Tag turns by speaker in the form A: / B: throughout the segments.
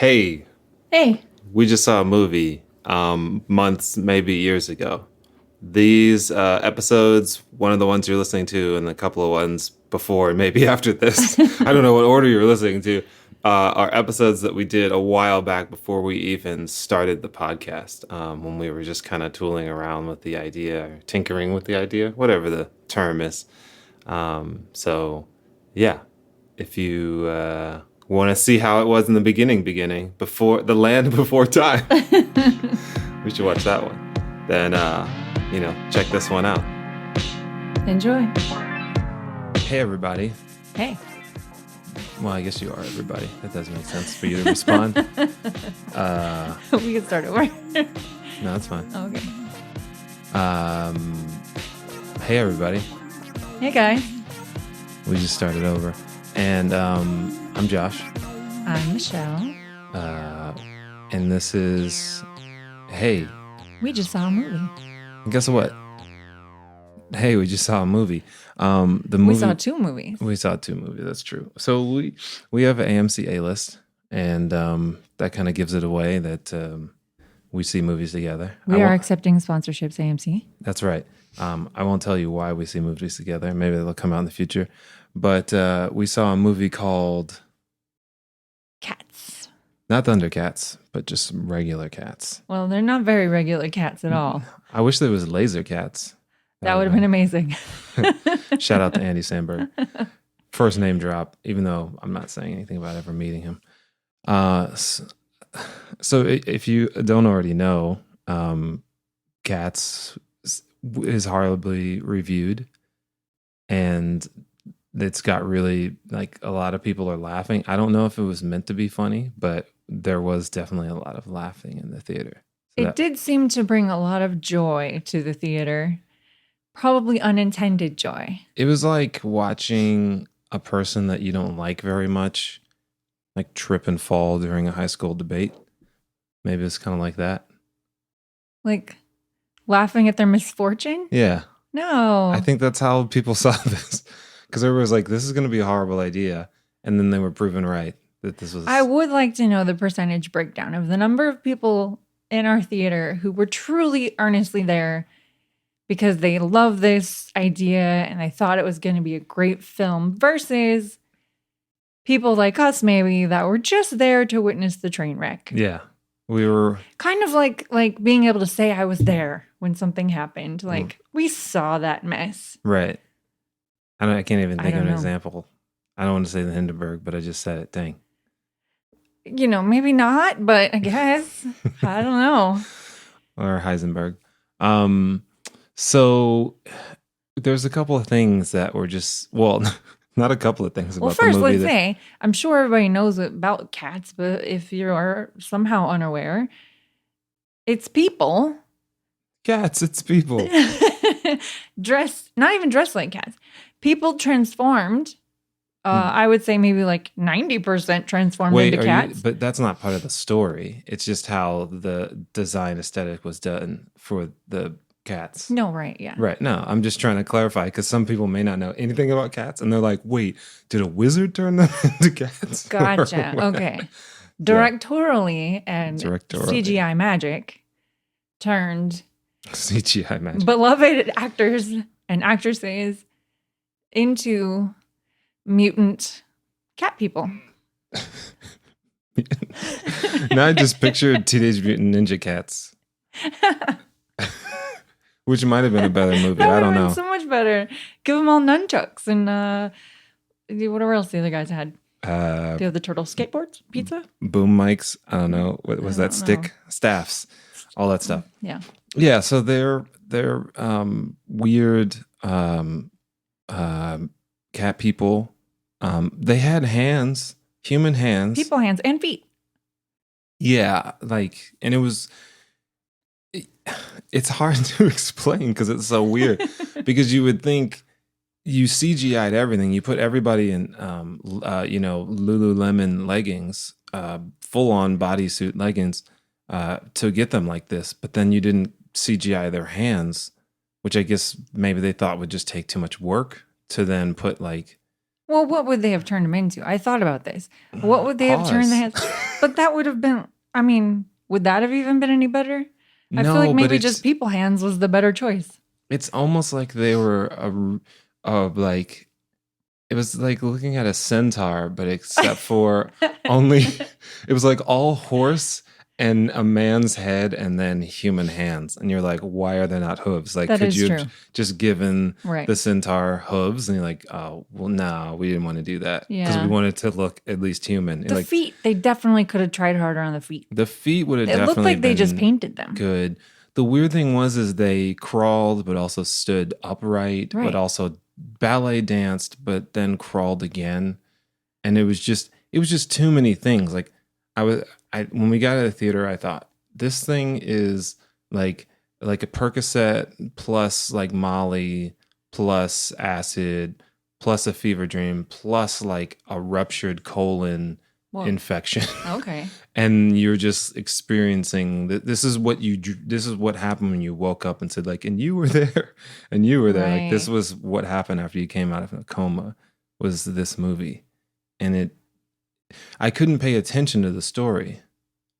A: Hey,
B: Hey.
A: we just saw a movie months, maybe years ago. These episodes, one of the ones you're listening to, and a couple of ones before, and maybe after this, I don't know what order you're listening to, are episodes that we did a while back before we even started the podcast, when we were just kind of tooling around with the idea, or tinkering with the idea, whatever the term is. So, yeah, if you want to see how it was in the beginning, before the land before time, we should watch that one. Then, check this one out.
B: Enjoy.
A: Hey, everybody.
B: Hey.
A: Well, I guess you are everybody. That does make sense for you to respond.
B: We can start over.
A: No, that's fine.
B: Okay.
A: Hey, everybody.
B: Hey, guys.
A: We just started over. And I'm Josh.
B: I'm Michelle.
A: And this is... Hey.
B: We just saw a movie.
A: Guess what? Hey, we just saw a movie. The movie
B: We saw two movies.
A: We saw two movies. That's true. So we have an AMC A-list, and that kind of gives it away that we see movies together.
B: We are accepting sponsorships, AMC.
A: That's right. I won't tell you why we see movies together. Maybe they'll come out in the future. But we saw a movie called
B: Cats.
A: not Thundercats, but just regular cats.
B: Well, they're not very regular cats at all.
A: I wish there was laser cats.
B: That would have been amazing.
A: Shout out to Andy Samberg. First name drop, even though I'm not saying anything about ever meeting him. So if you don't already know, Cats is horribly reviewed, and it's got really, like, a lot of people are laughing. I don't know if it was meant to be funny, but there was definitely a lot of laughing in the theater. So
B: It did seem to bring a lot of joy to the theater. Probably unintended joy.
A: It was like watching a person that you don't like very much, like, trip and fall during a high school debate. Maybe it's kind of like that.
B: Like laughing at their misfortune?
A: Yeah.
B: No.
A: I think that's how people saw this. Because everybody was like, this is going to be a horrible idea. And then they were proven right that this was...
B: I would like to know the percentage breakdown of the number of people in our theater who were truly earnestly there because they love this idea and they thought it was going to be a great film versus people like us maybe that were just there to witness the train wreck.
A: Yeah. We were...
B: Kind of like being able to say I was there when something happened. Like, we saw that mess.
A: Right. I can't even think of an
B: know.
A: example. I don't want to say the Hindenburg, but I just said it. Dang.
B: You know, maybe not, but I guess. I don't know.
A: Or Heisenberg. So there's a couple of things that were just... Well, not a couple of things about the movie.
B: Well, first, let's say, I'm sure everybody knows about cats, but if you are somehow unaware, it's people.
A: Cats, it's people.
B: Not even dressed like cats. People transformed. I would say maybe like 90% transformed into cats.
A: But that's not part of the story. It's just how the design aesthetic was done for the cats.
B: No, right, yeah.
A: Right. No, I'm just trying to clarify because some people may not know anything about cats, and they're like, wait, did a wizard turn them into cats?
B: Gotcha. Okay. Directorially and CGI magic turned
A: CGI magic.
B: beloved actors and actresses into mutant cat people.
A: Now I just pictured Teenage Mutant Ninja Cats. Which might have been a better movie. I don't know.
B: So much better. Give them all nunchucks and whatever else the other guys had. Do you have the turtle skateboards? Pizza?
A: Boom mics. I don't know. What was that? Stick? Staffs. All that stuff.
B: Yeah.
A: Yeah. So they're weird cat people. They had hands, human hands.
B: People hands and feet.
A: Yeah. And it was... It's hard to explain because it's so weird. Because you would think you CGI'd everything. You put everybody in, Lululemon leggings, full-on bodysuit leggings, to get them like this. But then you didn't CGI their hands, which I guess maybe they thought would just take too much work to then put
B: Well, what would they have turned him into? I thought about this. What would they have turned the
A: Pause.
B: hands? But that would have been, I mean, would that have even been any better? I feel like
A: No, but
B: maybe just people hands was the better choice.
A: it's almost like they were like it was like looking at a centaur, but except for only it was like all horse and a man's head and then human hands. And you're like, why are there not hooves? Like,
B: That
A: could
B: is
A: you have
B: true.
A: just given
B: Right.
A: the centaur hooves? And you're like, oh, well, no, we didn't want to do that because
B: Yeah.
A: we wanted to look at least human.
B: The
A: Like
B: feet, they definitely could have tried harder on the feet.
A: the feet would have
B: It looked
A: definitely
B: like they just
A: been
B: painted them.
A: good. The weird thing was they crawled, but also stood upright,
B: Right.
A: but also ballet danced, but then crawled again. And it was just too many things. Like when we got out of the theater, I thought this thing is like a Percocet plus like Molly plus acid plus a fever dream plus like a ruptured colon
B: Whoa.
A: infection.
B: Okay.
A: And you're just experiencing this is what happened when you woke up and said like, and you were there and you were there. Like this
B: Right.
A: was what happened after you came out of a coma was this movie. And I couldn't pay attention to the story.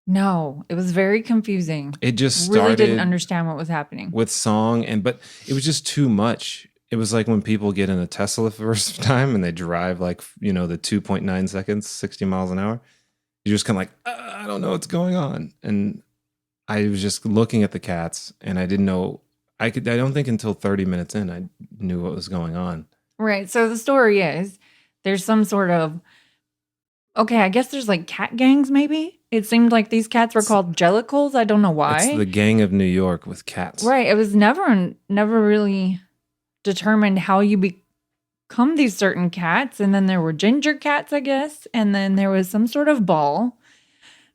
B: No, it was very confusing.
A: It just
B: Really
A: started
B: didn't understand what was happening.
A: with song but it was just too much. It was like when people get in a Tesla for the first time and they drive like, the 2.9 seconds, 60 miles an hour. You're just kind of like, I don't know what's going on. And I was just looking at the cats and I didn't know. I don't think until 30 minutes in, I knew what was going on.
B: Right. So the story is there's some sort of, okay, I guess there's like cat gangs maybe. It seemed like these cats were called jellicles. I don't know why.
A: It's the gang of New York with cats.
B: Right. It was never really determined how you become these certain cats. And then there were ginger cats, I guess. And then there was some sort of ball,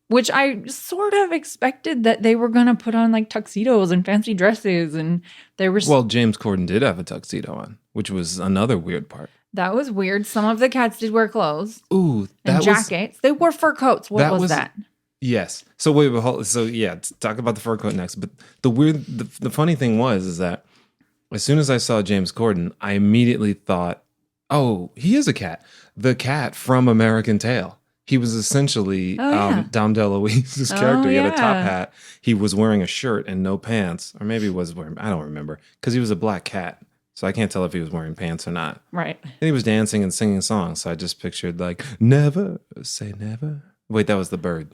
B: which I sort of expected that they were going to put on like tuxedos and fancy dresses. And they were.
A: Well, James Corden did have a tuxedo on, which was another weird part.
B: That was weird. Some of the cats did wear clothes.
A: Ooh,
B: and jackets. They wore fur coats. What was that?
A: Yes. So wait, talk about the fur coat next. But the funny thing is that as soon as I saw James Corden, I immediately thought, oh, he is a cat. The cat from American Tail. He was essentially Dom DeLuise's character. He had a top hat. He was wearing a shirt and no pants. Or maybe he was wearing, I don't remember. Because he was a black cat. So I can't tell if he was wearing pants or not.
B: Right.
A: And he was dancing and singing songs. So I just pictured like, never say never. Wait, that was the bird.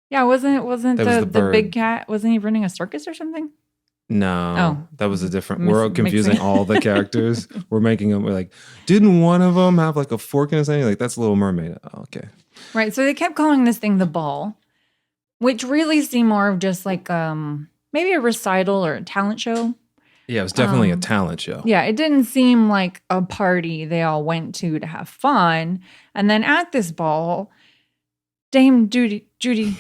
B: Yeah, wasn't the
A: bird.
B: big cat, wasn't he running a circus or something?
A: No, that was a different.
B: Mis-
A: We're confusing
B: mixing.
A: all the characters. We're making them. We're like, didn't one of them have like a fork in his hand? Like that's Little Mermaid. Oh, okay.
B: Right. So they kept calling this thing the ball, which really seemed more of just like maybe a recital or a talent show.
A: Yeah, it was definitely a talent show.
B: Yeah, it didn't seem like a party they all went to have fun. And then at this ball, Dame Judy
A: Juby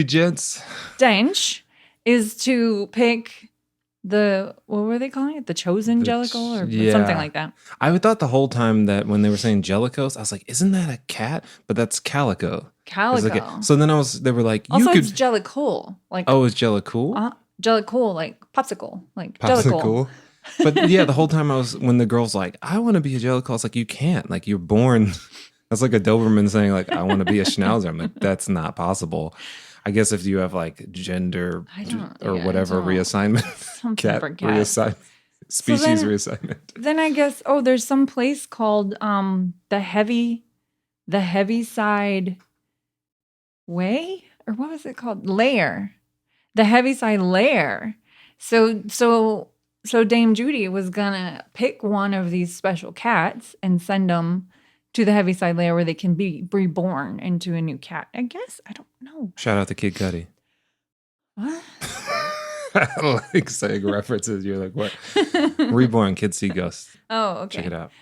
A: Jets.
B: Dench is to pick what were they calling it? The chosen jellicle or something like that.
A: I thought the whole time that when they were saying jellicos, I was like, isn't that a cat? But that's calico.
B: Calico.
A: So then they were like,
B: Also, it's jellicole. Like,
A: oh, it's jellicool?
B: jellicole, like popsicle. Like
A: Popsicle.
B: jellicole.
A: But yeah, the whole time when the girl's like, I want to be a jellicle, it's like, you can't. Like, you're born. That's like a Doberman saying, like, I want to be a Schnauzer. I'm like, that's not possible. I guess if you have like gender whatever reassignment,
B: Something for cats.
A: species reassignment.
B: Then I guess there's some place called the Heaviside Way, or what was it called? Lair. The Heaviside Lair. So Dame Judy was gonna pick one of these special cats and send them to the Heaviside Lair where they can be reborn into a new cat. I guess. I don't know.
A: Shout out to Kid Cudi.
B: What?
A: I like saying references. You're like, what? Reborn, kids see ghosts.
B: Oh, okay.
A: Check it out.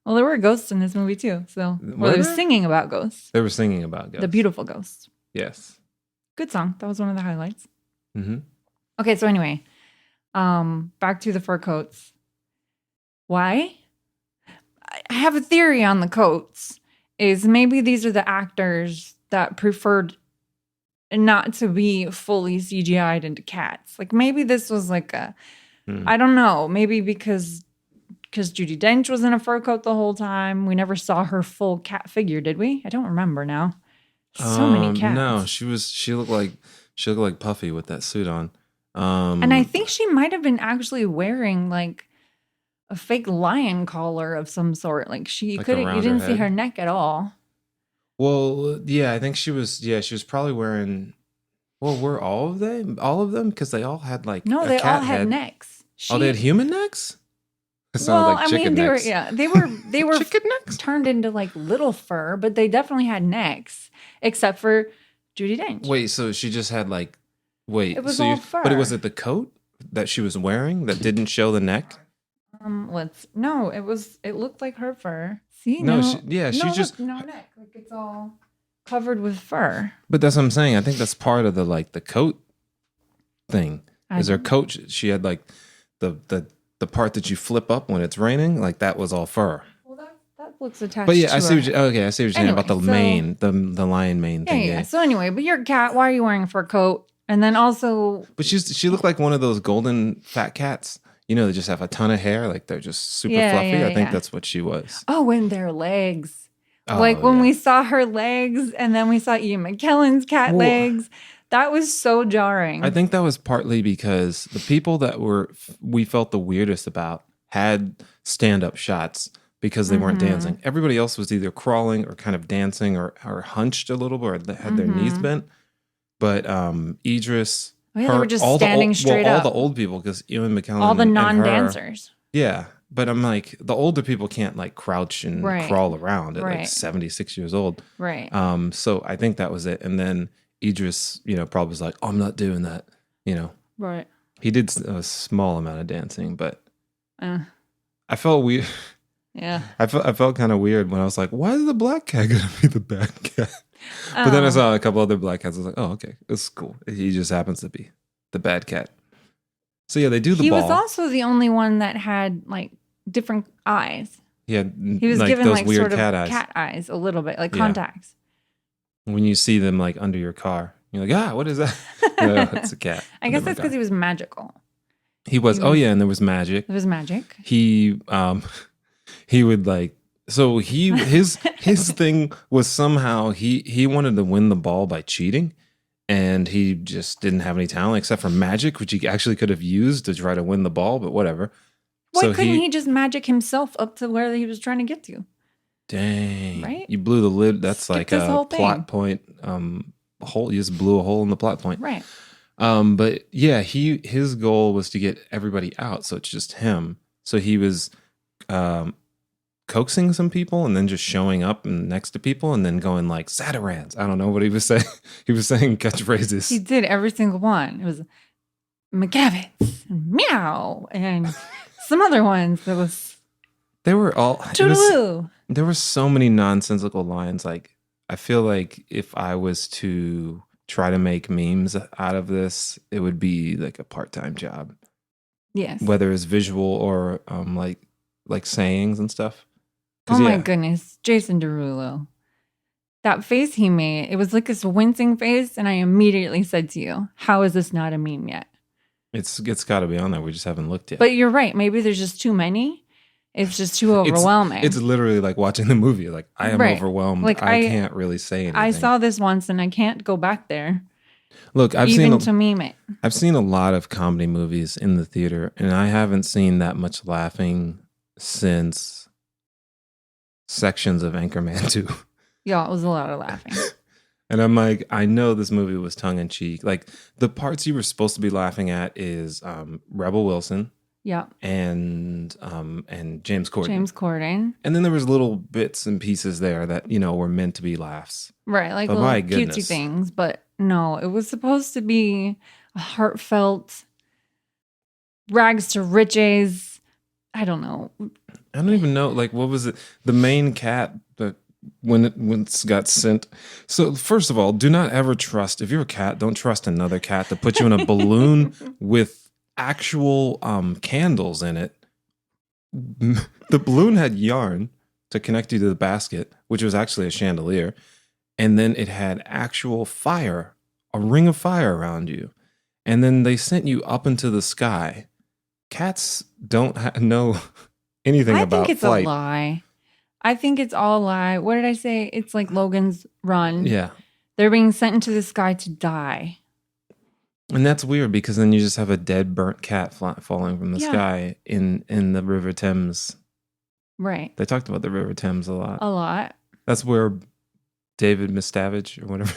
B: Well, there were ghosts in this movie too. So they were singing about ghosts.
A: They were singing about ghosts.
B: The beautiful ghosts.
A: Yes.
B: Good song. That was one of the highlights.
A: Mm-hmm.
B: Okay, so anyway, back to the fur coats. Why? I have a theory on the coats. Is maybe these are the actors that preferred not to be fully CGI'd into cats. Like maybe this was like I don't know, maybe because because Judi Dench was in a fur coat the whole time. We never saw her full cat figure, did we? I don't remember now. So many cats.
A: No, she looked like Puffy with that suit on.
B: And I think she might have been actually wearing like a fake lion collar of some sort. Like you didn't see her neck at all.
A: Well, yeah, I think she was probably wearing, well, were all of them? Because they all had like
B: no,
A: a
B: they
A: cat
B: all had
A: head.
B: necks.
A: They had human necks? It
B: Well,
A: sounded like chicken necks.
B: they were
A: chicken necks?
B: turned into like little fur, but they definitely had necks, except for Judi Dench.
A: Wait, so she just had like,
B: it was all fur.
A: But was it the coat that she was wearing that didn't show the neck?
B: It looked like her fur. See,
A: no
B: neck, like it's all covered with fur.
A: But that's what I'm saying. I think that's part of the coat thing. Is her coat? She had like the part that you flip up when it's raining, like that was all fur.
B: Well, that looks attached.
A: But yeah,
B: to
A: I see what you're saying about the mane, the lion mane thing.
B: Yeah. So anyway, but you're a cat. Why are you wearing a fur coat? And then also,
A: but she looked like one of those golden fat cats. You know, they just have a ton of hair, like they're just super fluffy. I think that's what she was.
B: Oh, and their legs. Like when we saw her legs, and then we saw Ian McKellen's cat legs. That was so jarring.
A: I think that was partly because the people that we felt the weirdest about had stand-up shots because they weren't dancing. Everybody else was either crawling or kind of dancing or hunched a little bit or had their knees bent. But Idris,
B: they were just standing straight up.
A: All the old people, because Ian McKellen,
B: all the non-dancers.
A: Yeah, but I'm like, the older people can't like crouch and crawl around at like 76 years old.
B: Right.
A: So I think that was it. And then Idris, probably was like, oh, I'm not doing that.
B: Right.
A: He did a small amount of dancing, but I felt weird.
B: Yeah.
A: I felt kind of weird when I was like, why is the black cat going to be the bad cat? But then I saw a couple other black cats. I was like, oh, okay, it's cool. He just happens to be the bad cat. So yeah, they do the ball.
B: He was also the only one that had like different eyes.
A: He
B: was
A: like
B: given
A: those
B: like
A: weird
B: sort of
A: cat
B: eyes a little bit, like contacts.
A: When you see them like under your car, you're like, what is that? No, it's a cat.
B: I guess that's because he was magical.
A: He was. Oh yeah, and there was magic.
B: There was magic.
A: He would like. So his thing was somehow he wanted to win the ball by cheating, and he just didn't have any talent except for magic, which he actually could have used to try to win the ball, but whatever.
B: Why couldn't he just magic himself up to where he was trying to get to?
A: Dang!
B: Right?
A: You blew the lid. That's
B: Skip
A: like
B: this
A: a
B: whole thing.
A: plot point. Hole. You just blew a hole in the plot point.
B: Right.
A: But yeah, his goal was to get everybody out, so it's just him. So he was coaxing some people and then just showing up next to people and then going like Zatarans. I don't know what he was saying. He was saying catchphrases.
B: He did every single one. It was McGavits and meow and some other ones that was.
A: They were all.
B: Toodaloo.
A: There were so many nonsensical lines. Like I feel like if I was to try to make memes out of this, it would be like a part-time job.
B: Yes.
A: Whether it's visual or like sayings and stuff.
B: Oh my goodness. Jason Derulo. That face he made, it was like this wincing face, and I immediately said to you, how is this not a meme yet?
A: It's got to be on there. We just haven't looked yet.
B: But you're right. Maybe there's just too many. It's just too overwhelming.
A: It's literally like watching the movie. Like I am overwhelmed.
B: Like
A: I can't really say anything.
B: I saw this once and I can't go back there.
A: Look, I've
B: seen to meme it.
A: I've seen a lot of comedy movies in the theater, and I haven't seen that much laughing since sections of Anchorman 2.
B: Yeah, it was a lot of laughing.
A: And I'm like, I know this movie was tongue in cheek. Like the parts you were supposed to be laughing at is Rebel Wilson.
B: Yeah.
A: And James Corden.
B: James Corden.
A: And then there was little bits and pieces there that, were meant to be laughs.
B: Right, like little cutesy things. But no, it was supposed to be a heartfelt rags to riches. I don't know.
A: I don't even know. Like, what was it? The main cat that when it got sent. So first of all, do not ever trust. If you're a cat, don't trust another cat to put you in a balloon with actual candles in it. The balloon had yarn to connect you to the basket, which was actually a chandelier, and then it had actual fire, a ring of fire around you, and then they sent you up into the sky. Cats don't know anything
B: I
A: about
B: think it's
A: flight.
B: a lie. I think it's all a lie. What did I say? It's like Logan's Run.
A: Yeah.
B: They're being sent into the sky to die.
A: And that's weird because then you just have a dead, burnt cat falling from the sky in the River Thames.
B: Right.
A: They talked about the River Thames a lot.
B: A lot.
A: That's where David Miscavige or whatever.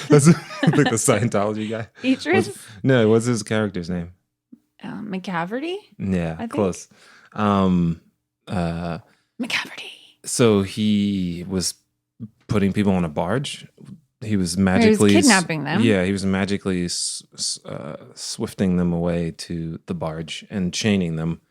A: That's like the Scientology guy.
B: Idris?
A: No, what's his character's name?
B: McCaverty?
A: Yeah, close.
B: McCaverty.
A: So he was putting people on a barge. He was magically
B: kidnapping them.
A: Yeah, he was magically swifting them away to the barge and chaining them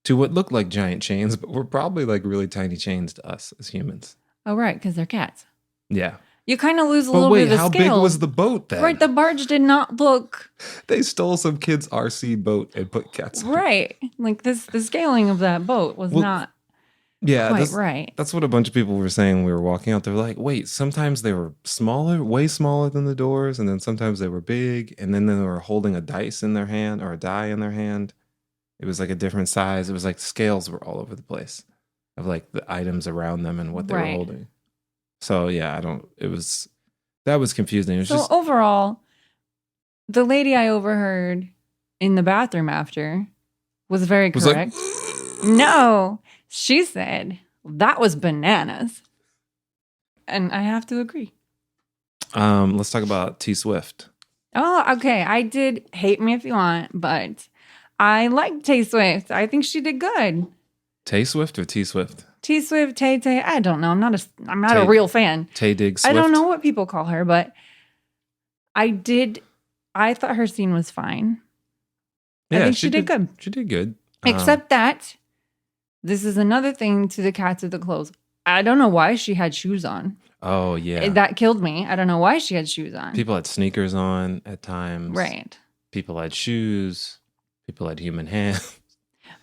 A: to what looked like giant chains, but were probably like really tiny chains to us as humans.
B: Oh, right, because they're cats.
A: Yeah.
B: You kind of lose a little bit of the
A: how
B: scale.
A: big was the boat then?
B: Right, the barge did not look...
A: They stole some kid's RC boat and put cats on it.
B: Right. Like the scaling of that boat was not quite right.
A: That's what a bunch of people were saying when we were walking out. They were like, wait, sometimes they were smaller, way smaller than the doors, and then sometimes they were big, and then they were holding a dice in their hand or a die in their hand. It was like a different size. It was like scales were all over the place of like the items around them and what they were holding. So yeah, that was confusing. It was
B: so overall, the lady I overheard in the bathroom after was very correct. No, she said that was bananas. And I have to agree.
A: Let's talk about T Swift.
B: Oh, okay. I did hate me if you want, but I liked Tay Swift. I think she did good.
A: Tay Swift or T Swift? T
B: Swift, Tay. I don't know. I'm not a real fan.
A: Tay Dig Swift.
B: I don't know what people call her, but I thought her scene was fine.
A: Yeah,
B: I think she did good.
A: She did good.
B: Except that this is another thing to the cats with the clothes. I don't know why she had shoes on.
A: Oh, yeah.
B: That killed me. I don't know why she had shoes on.
A: People had sneakers on at times.
B: Right.
A: People had shoes. People had human hands.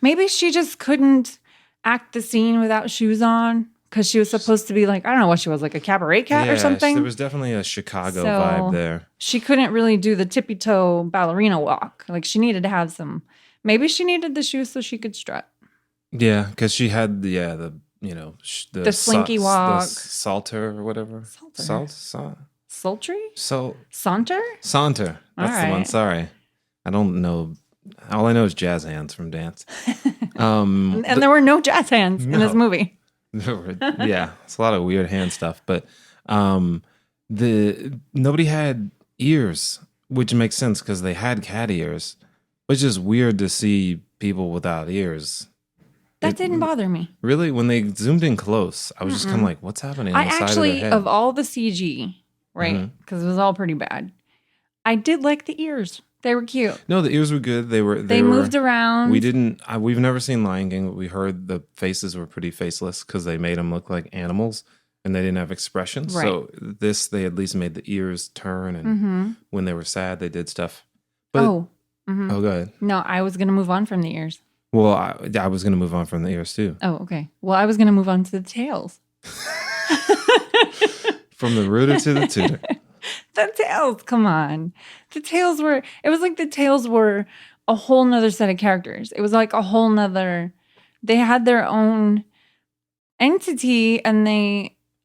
B: Maybe she just couldn't act the scene without shoes on because she was supposed to be like, I don't know what she was, like a cabaret cat or something.
A: There was definitely a Chicago vibe there.
B: She couldn't really do the tippy toe ballerina walk. Like she needed to have some, maybe she needed the shoes so she could strut.
A: Yeah, because she had the
B: slinky walk.
A: The salter or whatever.
B: Sultry?
A: Saunter?
B: Saunter?
A: That's the one. Sorry. I don't know. All I know is jazz hands from dance.
B: And there were no jazz hands in this movie.
A: Yeah, it's a lot of weird hand stuff. But nobody had ears, which makes sense because they had cat ears. It's just weird to see people without ears.
B: That didn't bother me.
A: Really? When they zoomed in close, I was just kind of like, what's happening on the side of their head?
B: Of all the CG, right? Because it was all pretty bad. I did like the ears. They were cute.
A: No, the ears were good. They
B: moved around.
A: We've never seen Lion King, but we heard the faces were pretty faceless because they made them look like animals and they didn't have expressions. Right. So they at least made the ears turn, and when they were sad, they did stuff. But, go ahead.
B: No, I was going to move on from the ears.
A: Well, I was going to move on from the ears too.
B: Oh, okay. Well, I was going to move on to the tails.
A: From the rooter to the tutor.
B: The tails, come on. It was like the tails were a whole nother set of characters. It was like a whole nother, they had their own entity, and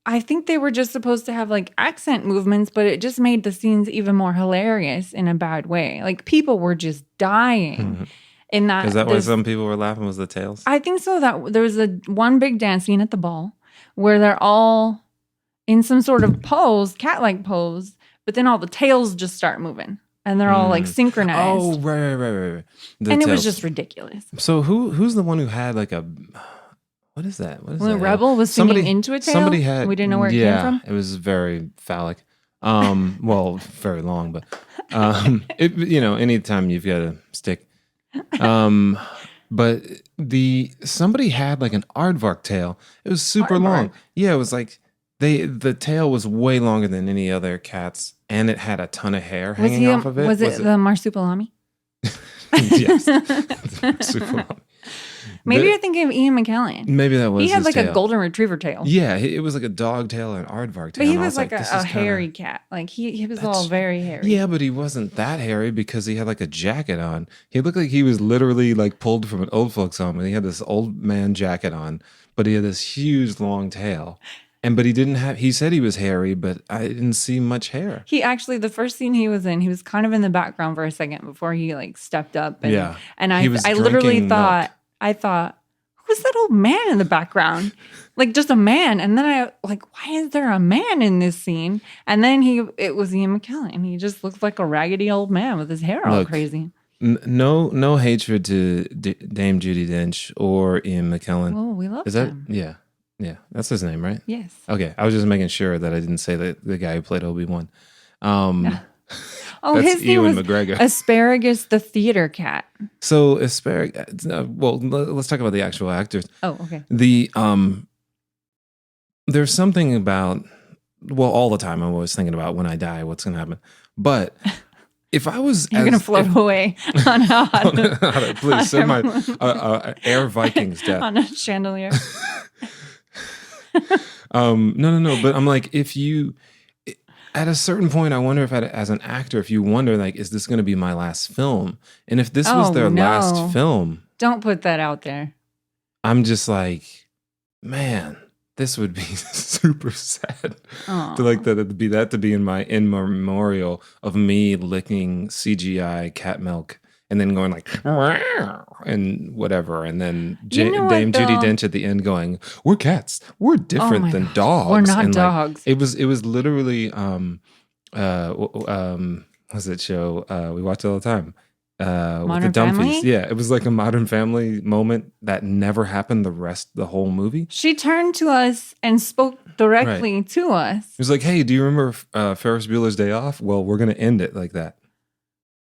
B: I think they were just supposed to have like accent movements, but it just made the scenes even more hilarious in a bad way. Like people were just dying. In that,
A: is that why some people were laughing, was the tails?
B: I think so. That there was one big dance scene at the ball where they're all in some sort of pose, cat-like pose, but then all the tails just start moving and they're all like synchronized.
A: Oh, right.
B: It was just ridiculous.
A: So who's the one who had like a, what is that? What is
B: when
A: that?
B: The rebel was singing into a tail?
A: Somebody had,
B: we didn't know where it came from?
A: It was very phallic. Well, very long, but anytime you've got a stick. But somebody had like an aardvark tail. It was super long. Yeah, it was like the tail was way longer than any other cat's, and it had a ton of hair hanging off of it.
B: Was it the marsupilami?
A: Yes, marsupilami.
B: Maybe you're thinking of Ian McKellen.
A: Maybe that was
B: He had
A: his
B: like
A: tail.
B: a golden retriever tail.
A: Yeah, it was like a dog tail and aardvark tail.
B: But he was like
A: this
B: a
A: is
B: hairy cat. Like he was all very hairy.
A: Yeah, but he wasn't that hairy because he had like a jacket on. He looked like he was literally like pulled from an old folks home, and he had this old man jacket on, but he had this huge long tail. But he didn't have, he said he was hairy, but I didn't see much hair.
B: He actually, the first scene he was in, he was kind of in the background for a second before he like stepped up. And, and I literally thought, who's that old man in the background? Like just a man. And then I like, why is there a man in this scene? And then it was Ian McKellen. He just looked like a raggedy old man with his hair all crazy.
A: No hatred to Dame Judi Dench or Ian McKellen.
B: Oh, we love him.
A: Yeah. Yeah, that's his name, right?
B: Yes.
A: Okay, I was just making sure that I didn't say the guy who played Obi-Wan.
B: Oh,
A: that's
B: his name
A: Ewan
B: was
A: McGregor.
B: Asparagus the theater cat.
A: So Asparagus. Well, let's talk about the actual actors.
B: Oh, okay.
A: There's something about all the time I'm always thinking about when I die, what's going to happen. But if I was,
B: you're going to float away on how
A: please send my Air Vikings death
B: on a chandelier.
A: No. But I'm like, if you, at a certain point, I wonder if as an actor, if you wonder, like, is this going to be my last film? And if this was their last film.
B: Don't put that out there.
A: I'm just like, man, this would be super sad.
B: Aww.
A: To like to be in my in memorial of me licking CGI cat milk. And then going like, and whatever. And then Dame Judi Dench at the end going, we're cats. We're different than dogs.
B: We're not
A: and
B: dogs.
A: Like, it was literally, what's that show? We watch it all the time. With the Dumfies.
B: Family?
A: Yeah, it was like a Modern Family moment that never happened the whole movie.
B: She turned to us and spoke directly to us.
A: It was like, hey, do you remember Ferris Bueller's Day Off? Well, we're going to end it like that.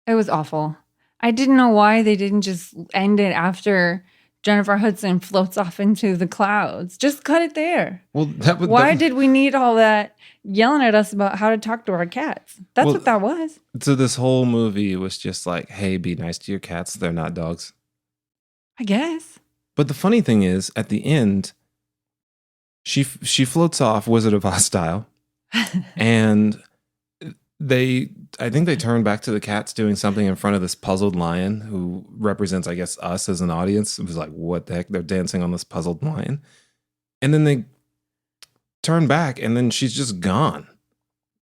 B: It was awful. I didn't know why they didn't just end it after Jennifer Hudson floats off into the clouds. Just cut it there.
A: Well,
B: why did we need all that yelling at us about how to talk to our cats? That's what that was.
A: So this whole movie was just like, hey, be nice to your cats. They're not dogs.
B: I guess.
A: But the funny thing is, at the end, she floats off, Wizard of Oz style, and I think they turned back to the cats doing something in front of this puzzled lion who represents, I guess, us as an audience. It was like, what the heck? They're dancing on this puzzled lion. And then they turn back and then she's just gone.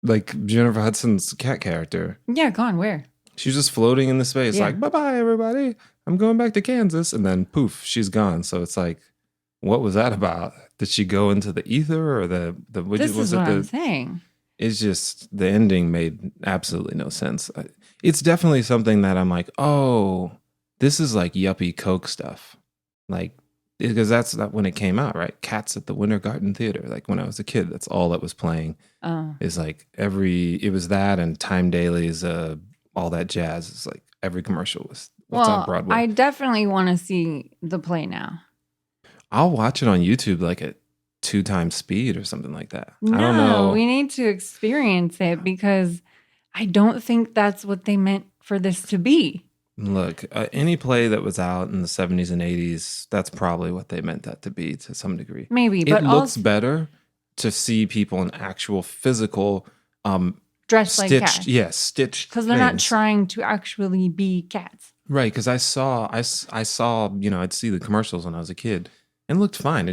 A: Like Jennifer Hudson's cat character.
B: Yeah, gone. Where?
A: She's just floating in the space like, bye-bye, everybody. I'm going back to Kansas. And then poof, she's gone. So it's like, what was that about? Did she go into the ether or
B: this is what I'm saying.
A: It's just the ending made absolutely no sense. It's definitely something that I'm like, oh, this is like yuppie Coke stuff. Like, because that's when it came out, right? Cats at the Winter Garden Theater. Like when I was a kid, that's all that was playing.
B: Oh.
A: Is like it was that and Time Dailies, all that jazz. It's like every commercial was what's on Broadway.
B: I definitely want to see the play now.
A: I'll watch it on YouTube like at 2 times speed or something like that.
B: No,
A: I don't know.
B: We need to experience it because I don't think that's what they meant for this to be.
A: Look, any play that was out in the 70s and 80s, that's probably what they meant that to be to some degree.
B: Maybe, but
A: it looks better to see people in actual physical
B: dressed like cats.
A: Yeah, stitched.
B: Because they're not trying to actually be cats.
A: Right, because I saw, I'd see the commercials when I was a kid and it looked fine. It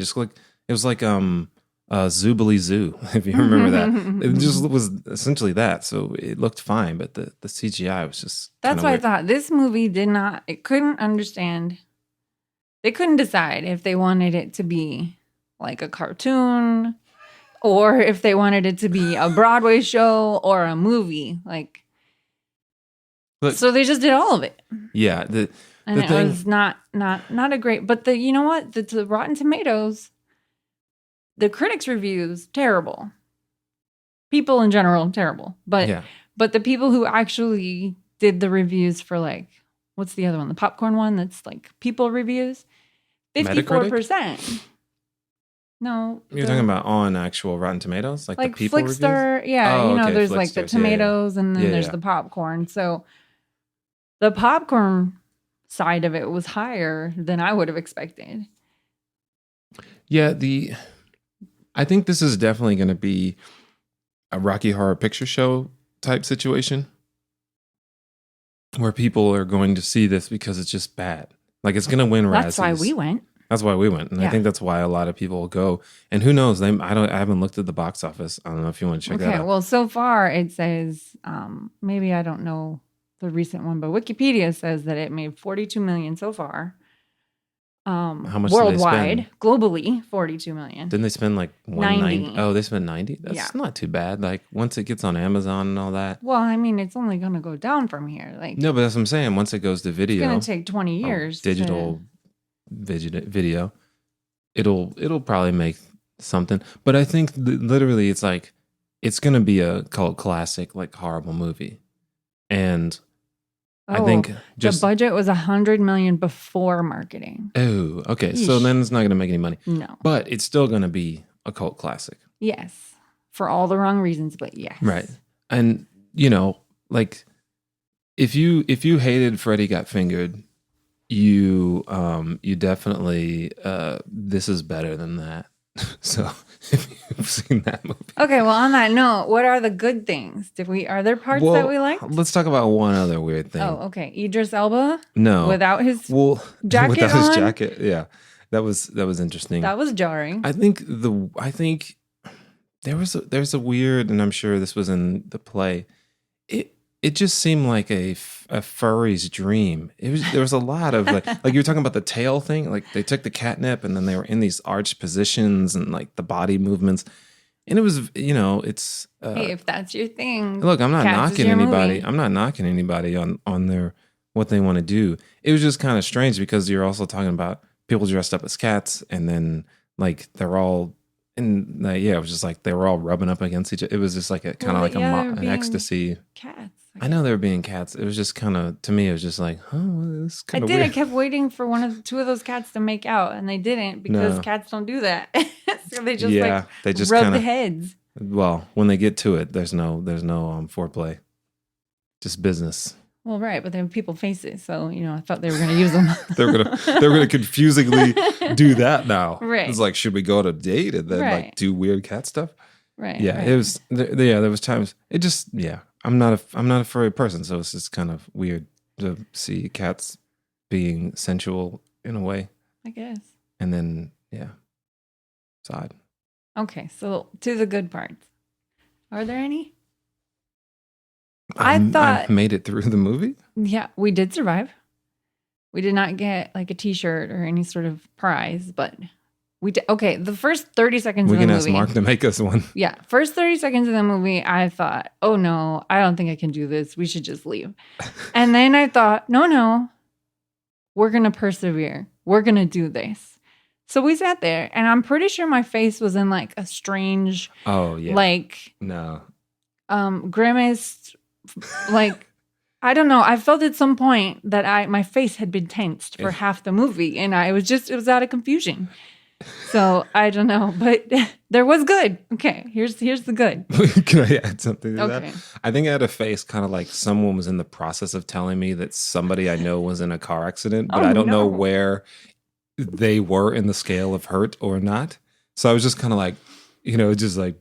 A: was like Zoobly Zoo, if you remember that. It just was essentially that. So it looked fine, but the CGI was just
B: That's why
A: weird.
B: I thought this movie couldn't understand. They couldn't decide if they wanted it to be like a cartoon or if they wanted it to be a Broadway show or a movie. So they just did all of it.
A: Yeah.
B: It was not a great, but you know what? The Rotten Tomatoes, the critics' reviews, terrible. People in general, terrible. But the people who actually did the reviews for what's the other one? The popcorn one that's like people reviews? 54%. No.
A: You're talking about on actual Rotten Tomatoes? Like the people
B: Flickster,
A: reviews?
B: yeah.
A: Oh,
B: there's like the tomatoes and then there's the popcorn. So the popcorn side of it was higher than I would have expected.
A: Yeah, I think this is definitely going to be a Rocky Horror Picture Show type situation where people are going to see this because it's just bad. Like it's going to win Razzies.
B: That's why we went.
A: That's why we went, and I think that's why a lot of people go. And who knows? I haven't looked at the box office. I don't know if you want to check that out.
B: Okay, well, so far it says maybe I don't know the recent one, but Wikipedia says that it made 42 million so far.
A: How much
B: worldwide,
A: did they spend?
B: Globally, 42 million.
A: Didn't they spend like
B: 90?
A: Oh, they spent 90. That's not too bad. Like once it gets on Amazon and all that.
B: Well, I mean, it's only going to go down from here. Like
A: no, but that's what I'm saying. Once it goes to video,
B: it's going to take 20 years.
A: Digital video. It'll probably make something. But I think literally it's like it's going to be a cult classic, like horrible movie. And I think
B: the budget was 100 million before marketing.
A: Oh, okay. Yeesh. So then it's not going to make any money.
B: No.
A: But it's still going to be a cult classic.
B: Yes. For all the wrong reasons, but yes.
A: Right. And like if you hated Freddy Got Fingered, you definitely this is better than that. So if you've seen that movie.
B: Okay, well on that note, what are the good things? Are there parts that we like?
A: Let's talk about one other weird thing.
B: Oh, okay. Idris Elba?
A: No.
B: Without his jacket
A: without
B: on?
A: his jacket. Yeah. That was interesting.
B: That was jarring.
A: I think there's a weird, and I'm sure this was in the play. It just seemed like a furry's dream. There was a lot of like you were talking about the tail thing. Like they took the catnip and then they were in these arched positions and like the body movements. And it was, it's.
B: Hey, if that's your thing.
A: Look, I'm not knocking anybody. I'm not knocking anybody on their what they want to do. It was just kind of strange because you're also talking about people dressed up as cats, and then like they're all. And it was just like they were all rubbing up against each other. It was just like a kind of an ecstasy.
B: Cats.
A: I know they were being cats. It was just kind of, to me, it was just like, this is kind of weird.
B: I kept waiting for two of those cats to make out, and they didn't because cats don't do that. So they just rub the heads.
A: Well, when they get to it, there's no foreplay, just business.
B: Well, right, but they have people faces, so I thought they were going to use them.
A: they're gonna confusingly do that now.
B: Right.
A: It's like, should we go on a date and then like do weird cat stuff?
B: Right.
A: Yeah.
B: Right.
A: It was. There was times. It just. Yeah. I'm not a furry person, so it's just kind of weird to see cats being sensual in a way.
B: I guess.
A: And then it's odd.
B: Okay, so to the good parts. Are there any?
A: I thought I made it through the movie.
B: Yeah, we did survive. We did not get like a T-shirt or any sort of prize, but we did. Okay, the first 30 seconds of the movie. We can ask
A: Mark to make us one.
B: Yeah, first 30 seconds of the movie, I thought, oh no, I don't think I can do this. We should just leave. And then I thought, no, we're going to persevere. We're going to do this. So we sat there, and I'm pretty sure my face was in like a strange, grimaced, like, I don't know. I felt at some point that my face had been tensed for half the movie, and it was out of confusion. So I don't know, but there was good. Okay, here's the good.
A: Can I add something to that? I think I had a face kind of like someone was in the process of telling me that somebody I know was in a car accident, but I don't know where they were in the scale of hurt or not. So I was just kind of like, just like,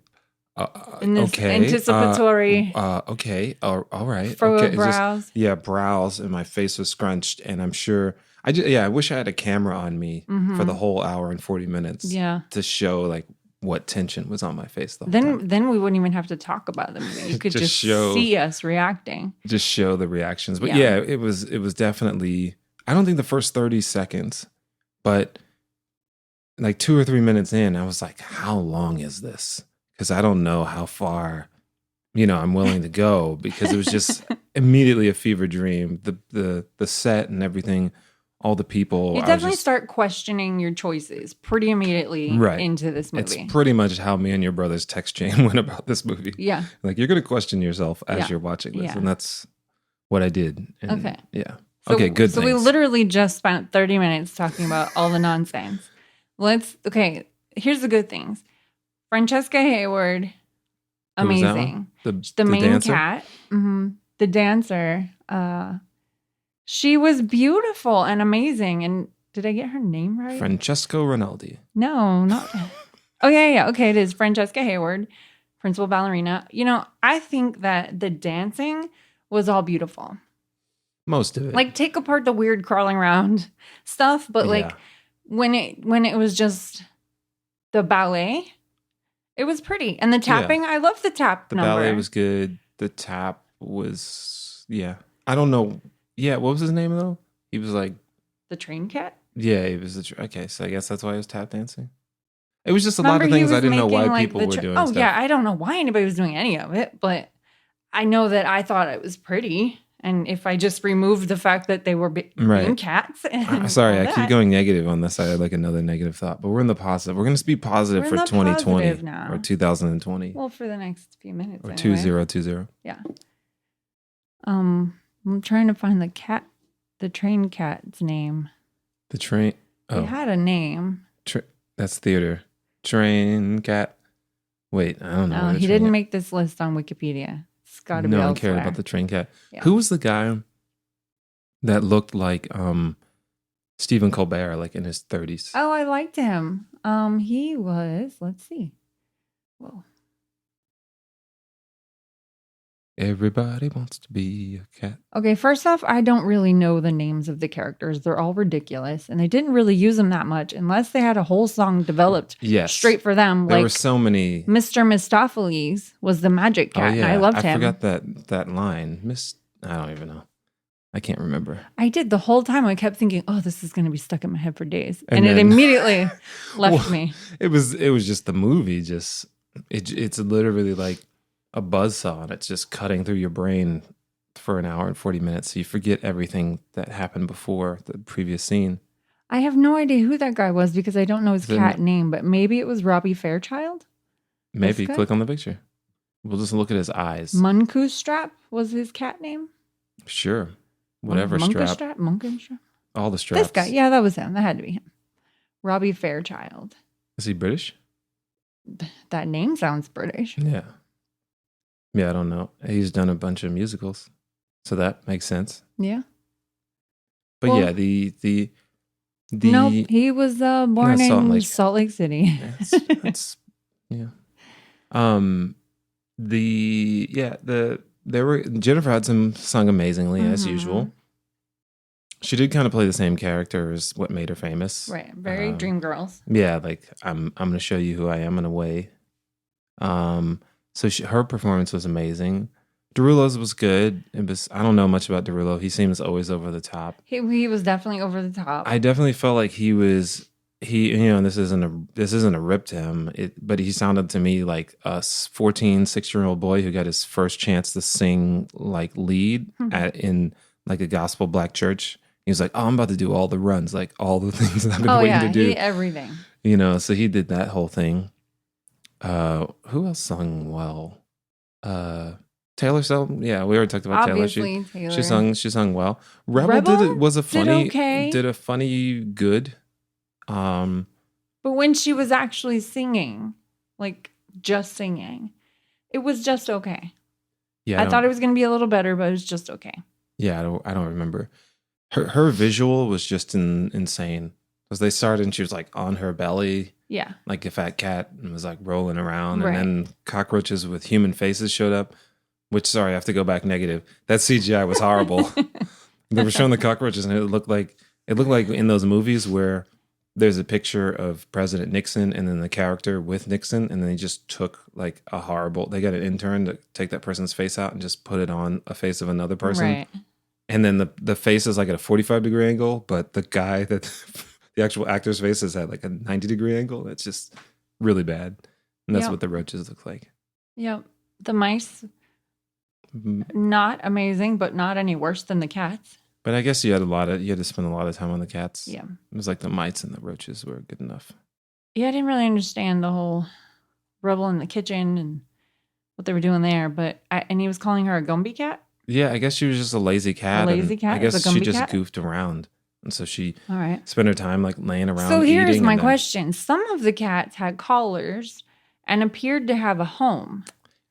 B: in this anticipatory.
A: Okay, all right.
B: Okay, brows.
A: Brows, and my face was scrunched, and I'm sure. I wish I had a camera on me for the whole hour and 40 minutes to show like what tension was on my face the whole time.
B: Then we wouldn't even have to talk about the movie. You could just see us reacting.
A: Just show the reactions. But it was definitely, I don't think the first 30 seconds, but like 2 or 3 minutes in, I was like, how long is this? Because I don't know how far, I'm willing to go, because it was just immediately a fever dream. The set and everything. All the people.
B: You definitely start questioning your choices pretty immediately into this movie.
A: It's pretty much how me and your brother's text chain went about this movie.
B: Yeah.
A: Like, you're going to question yourself as you're watching this. Yeah. And that's what I did. And
B: okay.
A: Yeah.
B: So,
A: okay, good.
B: So we literally just spent 30 minutes talking about all the nonsense. Here's the good things. Francesca Hayward, amazing.
A: The
B: main
A: dancer?
B: cat. Mm-hmm. The dancer, She was beautiful and amazing. And did I get her name right?
A: Francesco Rinaldi.
B: No, not. Oh, yeah. Okay, it is Francesca Hayward, principal ballerina. I think that the dancing was all beautiful.
A: Most of it.
B: Like, take apart the weird crawling around stuff, but like when it was just the ballet, it was pretty. And the tapping, I love the tap
A: the
B: number.
A: ballet was good. The tap was, I don't know. Yeah, what was his name though? He was like
B: the train cat.
A: Yeah, he was okay. So I guess that's why he was tap dancing. It was just a lot of things I didn't know why people were doing.
B: Oh yeah, I don't know why anybody was doing any of it, but I know that I thought it was pretty. And if I just removed the fact that they were being cats.
A: Sorry, I keep going negative on this. I had like another negative thought, but we're in the positive. We're going to be positive for 2020 now. Or 2020.
B: Well, for the next few minutes.
A: Or 2020.
B: Yeah. I'm trying to find the train cat's name.
A: The train.
B: Oh. He had a name.
A: That's theater. Train cat. Wait, I don't know.
B: No, he didn't make this list on Wikipedia. It's got to be elsewhere.
A: No one cared about the train cat. Yeah. Who was the guy that looked like Stephen Colbert, like in his 30s?
B: Oh, I liked him. He was, let's see. Whoa.
A: Everybody wants to be a cat.
B: Okay, first off, I don't really know the names of the characters. They're all ridiculous, and they didn't really use them that much unless they had a whole song developed straight for them.
A: There were so many.
B: Mr. Mistopheles was the magic cat, and I loved him.
A: I forgot that line. I don't even know. I can't remember.
B: I did the whole time. I kept thinking, "Oh, this is going to be stuck in my head for days," and it immediately left me.
A: It was just the movie. It's literally like a buzzsaw, and it's just cutting through your brain for an hour and 40 minutes. So you forget everything that happened before the previous scene.
B: I have no idea who that guy was because I don't know his cat name, but maybe it was Robbie Fairchild?
A: Maybe. Click on the picture. We'll just look at his eyes.
B: Munkus Strap was his cat name?
A: Sure. Whatever strap.
B: Munkus Strap?
A: All the straps.
B: This guy. Yeah, that was him. That had to be him. Robbie Fairchild.
A: Is he British?
B: That name sounds British.
A: Yeah. Yeah, I don't know. He's done a bunch of musicals, so that makes sense.
B: Yeah.
A: But the
B: nope, he was born in Salt Lake City.
A: That's yeah. Jennifer Hudson sung amazingly as usual. She did kind of play the same character as what made her famous.
B: Right, very Dreamgirls.
A: Yeah, like I'm going to show you who I am in a way. So her performance was amazing. Derulo's was good. I don't know much about Derulo. He seems always over the top.
B: He was definitely over the top.
A: I definitely felt like this isn't a rip to him, but he sounded to me like a 6-year-old boy who got his first chance to sing like lead in like a gospel black church. He was like, "Oh, I'm about to do all the runs, like all the things that I've been waiting to do."
B: Everything.
A: So he did that whole thing. Who else sung well? Taylor sang. Yeah, we already talked about
B: Obviously,
A: Taylor. She sung well. Rebel did a funny good.
B: But when she was actually singing, like just singing, it was just okay. Yeah, I thought it was going to be a little better, but it was just okay.
A: Yeah, I don't remember. Her visual was just insane. Because they started and she was like on her belly.
B: Yeah.
A: Like a fat cat and was like rolling around. Right. And then cockroaches with human faces showed up. Which, sorry, I have to go back negative. That CGI was horrible. They were showing the cockroaches and it looked like in those movies where there's a picture of President Nixon and then the character with Nixon. And then they just took like they got an intern to take that person's face out and just put it on a face of another person.
B: Right.
A: And then the face is like at a 45-degree angle, but the guy that... the actual actor's face is at like a 90-degree angle. It's just really bad. And that's what the roaches look like.
B: Yep. The mice, not amazing, but not any worse than the cats.
A: But I guess you had to spend a lot of time on the cats.
B: Yeah.
A: It was like the mites and the roaches were good enough.
B: Yeah, I didn't really understand the whole rubble in the kitchen and what they were doing there. And he was calling her a Gumby cat?
A: Yeah, I guess she was just a lazy cat.
B: A lazy cat?
A: I guess she just goofed around. And so she spent her time like laying around.
B: So here's my question. Some of the cats had collars and appeared to have a home.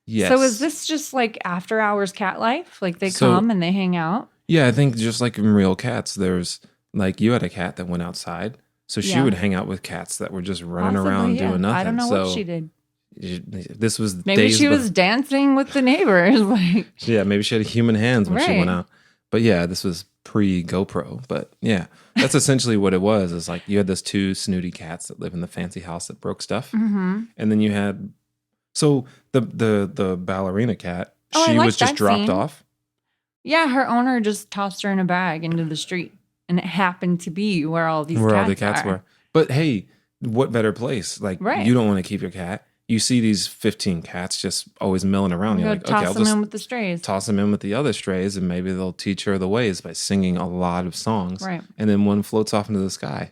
A: Yes.
B: So is this just like after hours cat life? Like they come and they hang out?
A: Yeah, I think just like in real cats, there's like you had a cat that went outside. So she
B: Yeah.
A: would hang out with cats that were just running
B: Possibly,
A: around
B: yeah.
A: doing
B: I don't
A: nothing.
B: know what
A: So
B: she did.
A: this was
B: Maybe
A: days
B: she was dancing with the neighbors. Like,
A: yeah, maybe she had human hands when she went
B: right.
A: out. But yeah, this was pre GoPro. But yeah, that's essentially what it was. Is like you had those two snooty cats that live in the fancy house that broke stuff,
B: Mm-hmm.
A: and then you had so the ballerina cat.
B: Oh, I
A: She
B: like
A: was just
B: that
A: dropped
B: scene.
A: off.
B: Yeah, her owner just tossed her in a bag into the street. And it happened to be where all these
A: Where all the
B: cats
A: cats
B: are.
A: were. But hey, what better place? Like
B: Right.
A: you don't want to keep your cat. You see these 15 cats just always milling around.
B: I'm
A: You're
B: going
A: like,
B: to
A: okay,
B: toss
A: I'll
B: them
A: just
B: in with the strays.
A: toss them in with the other strays, and maybe they'll teach her the ways by singing a lot of songs.
B: Right.
A: And then one floats off into the sky,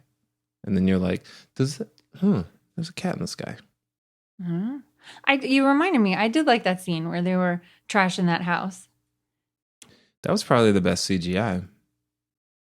A: and then you're like, there's a cat in the sky.
B: Uh-huh. You reminded me. I did like that scene where they were trashing that house.
A: That was probably the best CGI.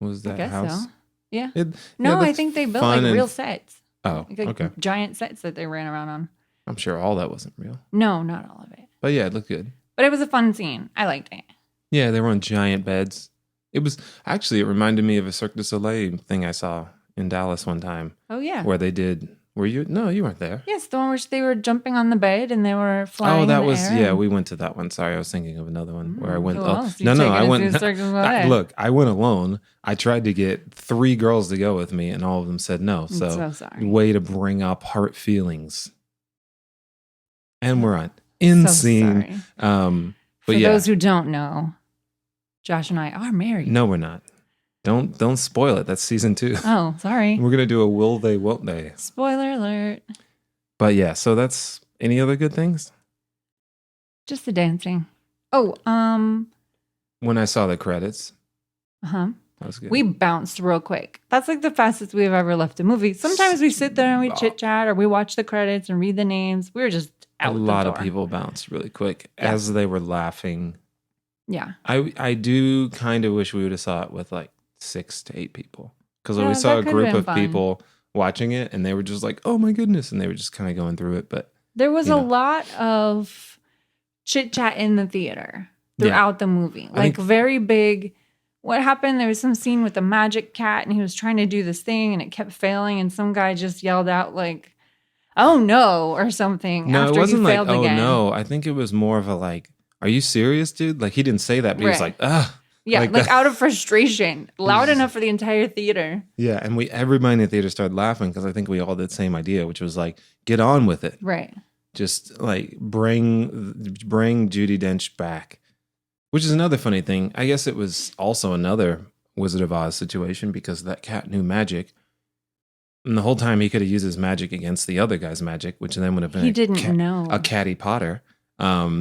A: Was
B: I
A: that
B: guess
A: house?
B: so. Yeah.
A: It,
B: No, I
A: that's
B: think they built
A: fun
B: like
A: and-
B: real sets.
A: Oh,
B: Like
A: okay.
B: giant sets that they ran around on.
A: I'm sure all that wasn't real,
B: No, not all of it.
A: but yeah, it looked good.
B: But it was a fun scene. I liked it.
A: Yeah, they were on giant beds. It was actually, it reminded me of a Cirque du Soleil thing I saw in Dallas one time
B: Oh, yeah.
A: where they did. Were you? No, you weren't there.
B: Yes, the one where they were jumping on the bed and they were flying.
A: Oh, that
B: in the
A: was
B: air
A: yeah.
B: and-
A: We went to that one. Sorry, I was thinking of another one where I went.
B: Who
A: Oh
B: else you
A: no,
B: taking
A: I
B: us
A: went.
B: to Cirque du Soleil?
A: Look, I went alone. I tried to get 3 girls to go with me, and all of them said no.
B: I'm
A: So,
B: so sorry.
A: way to bring up heart feelings. And we're on in
B: So
A: scene.
B: sorry.
A: But
B: For
A: yeah,
B: those who don't know, Josh and I are married.
A: no, we're not. Don't spoil it. That's season 2.
B: Oh, sorry.
A: We're gonna do a will they, won't they?
B: Spoiler alert.
A: But yeah, so that's any other good things?
B: Just the dancing. Oh,
A: When I saw the credits,
B: uh-huh.
A: that was good.
B: We bounced real quick. That's like the fastest we've ever left a movie. Sometimes we sit there and we chit chat or we watch the credits and read the names. We were just out
A: a
B: the
A: lot of
B: door.
A: people bounced really quick
B: Yeah.
A: as they were laughing.
B: Yeah.
A: I do kind of wish we would have saw it with like 6 to 8 people because
B: Yeah,
A: we saw
B: that
A: a
B: could've
A: group
B: been
A: of
B: fun.
A: people watching it and they were just like, oh my goodness, and they were just kind of going through it. But
B: There was
A: You
B: a
A: know.
B: lot of chit chat in the theater throughout the movie.
A: I
B: Like
A: think-
B: very big. What happened? There was some scene with the magic cat and he was trying to do this thing and it kept failing. And some guy just yelled out like, oh no, or something
A: no,
B: after
A: it wasn't
B: he
A: like,
B: failed
A: oh
B: again.
A: no. I think it was more of a like, are you serious, dude? Like he didn't say that, but he was
B: Right.
A: like, ah.
B: Yeah,
A: Like
B: like
A: that.
B: out of frustration, loud enough for the entire theater.
A: Yeah, and everybody in the theater started laughing because I think we all did the same idea, which was like, get on with it.
B: Right.
A: Just like bring Judi Dench back, which is another funny thing. I guess it was also another Wizard of Oz situation because that cat knew magic, and the whole time he could have used his magic against the other guy's magic, which then would have been
B: He didn't know.
A: a Catty Potter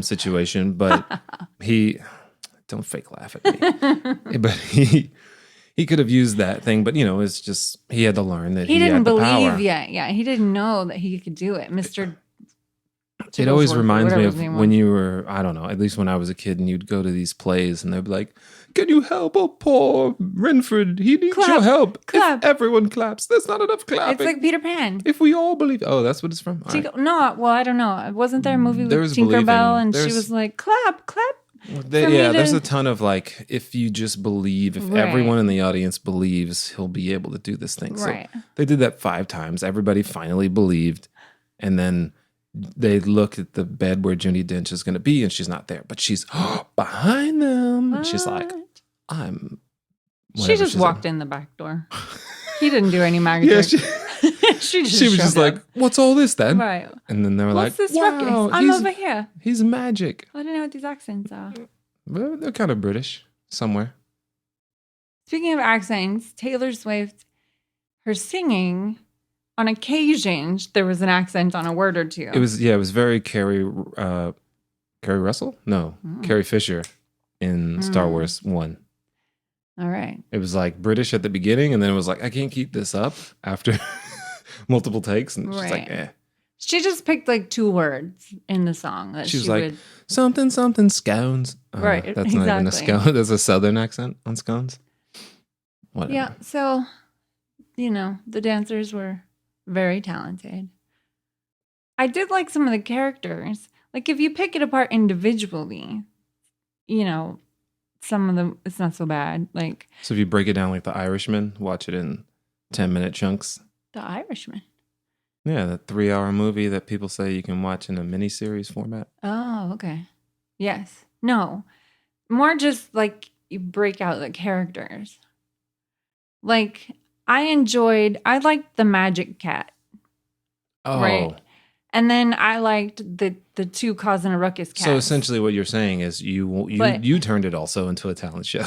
A: situation. But he don't fake laugh at me. But he could have used that thing, but it's just he had to learn that
B: He
A: he
B: didn't
A: had the power.
B: believe yet. Yeah, he didn't know that he could do it. Mr.
A: It always
B: Chigglesworth,
A: reminds me
B: whatever
A: of
B: his name
A: when
B: was.
A: you were, I don't know, at least when I was a kid and you'd go to these plays and they'd be like, can you help a poor Renford? He needs
B: Clap,
A: your help.
B: clap.
A: If everyone claps, there's not enough clapping.
B: It's like Peter Pan.
A: If we all believe. Oh, that's what it's from? All right.
B: No, well, I don't know. Wasn't there a movie with
A: There's
B: Tinkerbell
A: believing.
B: and she
A: There's-
B: was like, clap, clap?
A: Well,
B: for me
A: there's
B: to-
A: a ton of like, if you just believe, if
B: Right.
A: everyone in the audience believes, he'll be able to do this thing.
B: Right.
A: So they did that 5 times. Everybody finally believed. And then they look at the bed where Judi Dench is going to be and she's not there, but she's behind them. And she's like,
B: What?
A: I'm.
B: She just walked in the back door. He didn't do any magic.
A: Yeah,
B: she
A: she was just
B: showed
A: like,
B: up.
A: what's all this then?
B: Right.
A: And then they were
B: What's
A: like,
B: this ruckus?
A: wow,
B: I'm over here.
A: he's magic.
B: I don't know what these accents are.
A: Well, they're kind of British somewhere.
B: Speaking of accents, Taylor Swift, her singing, on occasion, there was an accent on a word or two.
A: It was very Carrie Russell? No, Carrie Fisher in Star Wars 1.
B: All right.
A: It was like British at the beginning, and then it was like, I can't keep this up after multiple takes. And she's like,
B: Right. She just picked like 2 words in the song that
A: She's
B: she
A: like,
B: would.
A: something scones.
B: Right,
A: That's not even a
B: exactly.
A: scone. That's a southern accent on scones. Whatever.
B: Yeah. So, the dancers were very talented. I did like some of the characters. Like if you pick it apart individually, some of them, it's not so bad. Like
A: So if you break it down like The Irishman, watch it in 10-minute chunks.
B: The Irishman.
A: Yeah, that 3-hour movie that people say you can watch in a miniseries format.
B: Oh, okay. Yes. No. More just like you break out the characters. Like I liked the Magic Cat.
A: Oh.
B: Right. And then I liked the two causing a ruckus cats.
A: So essentially what you're saying is you turned it also into a talent show.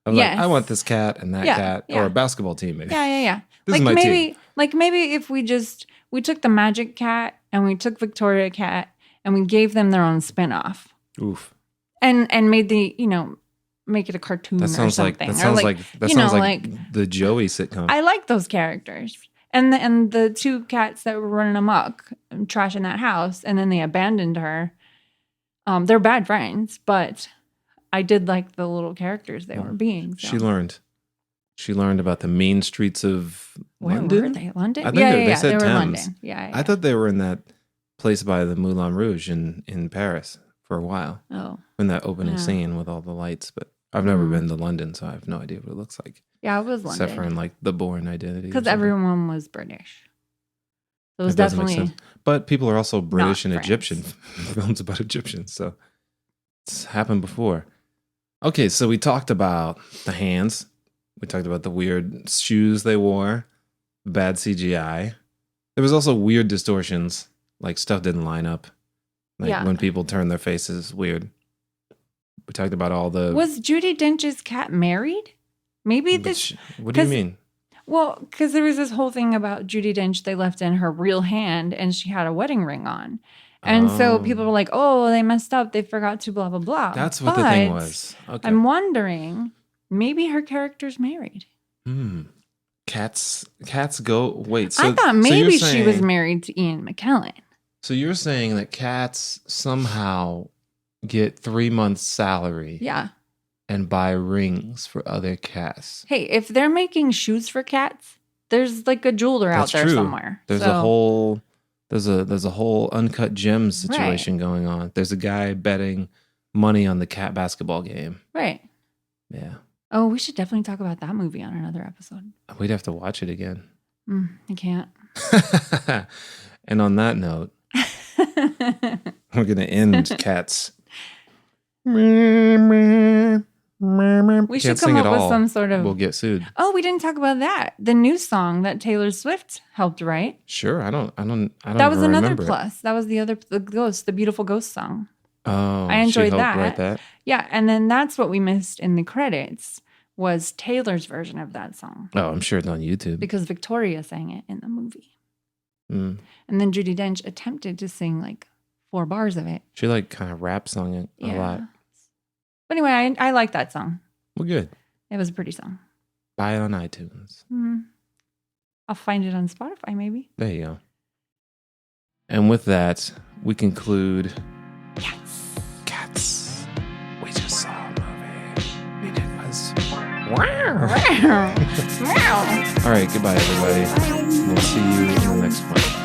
A: I'm
B: Yes.
A: like, I want this cat and that cat, or
B: yeah.
A: a basketball team maybe.
B: Yeah.
A: This is my team.
B: Like maybe if we took the Magic Cat and we took Victoria Cat and we gave them their own spinoff.
A: Oof.
B: And made make it a cartoon
A: That sounds
B: or something.
A: That sounds like the Joey sitcom.
B: I like those characters. And the two cats that were running amok, trashing that house, and then they abandoned her. They're bad friends, but I did like the little characters they were being. So.
A: She learned about the mean streets of London.
B: Where were they? London?
A: I think they said
B: they were in
A: Thames.
B: London. Yeah.
A: I thought they were in that place by the Moulin Rouge in Paris for a while.
B: Oh.
A: In that opening scene with all the lights, but I've never been to London, so I have no idea what it looks like.
B: Yeah, it was London.
A: Except for in like The Bourne Identity.
B: Because everyone was British. So it was definitely.
A: But people are also British and
B: France.
A: Egyptian. Films about Egyptians, so it's happened before. Okay, so we talked about the hands. We talked about the weird shoes they wore, bad CGI. There was also weird distortions, like stuff didn't line up. Like when people turn their faces weird. We talked about all the...
B: Was Judi Dench's cat married? Maybe this...
A: What do you mean?
B: Well, because there was this whole thing about Judi Dench. They left in her real hand and she had a wedding ring on. And so people were like, oh, they messed up. They forgot to blah, blah, blah.
A: That's what the thing was. Okay.
B: I'm wondering, maybe her character's married.
A: Cats go... Wait, so...
B: I thought maybe she was married to Ian McKellen.
A: So you're saying that cats somehow get 3 months' salary.
B: Yeah.
A: And buy rings for other cats.
B: Hey, if they're making shoes for cats, there's like a jeweler out there somewhere.
A: There's a whole uncut gems situation going on. There's a guy betting money on the cat basketball game.
B: Right.
A: Yeah.
B: Oh, we should definitely talk about that movie on another episode.
A: We'd have to watch it again.
B: I can't.
A: And on that note, we're going to end Cats.
B: We should come up with some sort of...
A: We'll get sued.
B: Oh, we didn't talk about that. The new song that Taylor Swift helped write.
A: Sure, I don't.
B: That was another plus. That was the Beautiful Ghost song.
A: Oh,
B: I enjoyed
A: she helped
B: that.
A: write that.
B: Yeah, and then that's what we missed in the credits was Taylor's version of that song.
A: Oh, I'm sure it's on YouTube
B: because Victoria sang it in the movie.
A: And
B: then Judi Dench attempted to sing like 4 bars of it.
A: She like kind of rap sung it a lot.
B: But anyway, I like that song.
A: Well, good.
B: It was a pretty song.
A: Buy it on iTunes.
B: I'll find it on Spotify, maybe.
A: There you go. And with that, we conclude... Cats. We just saw a movie. It was... Wow. All right, goodbye, everybody. We'll see you in the next one.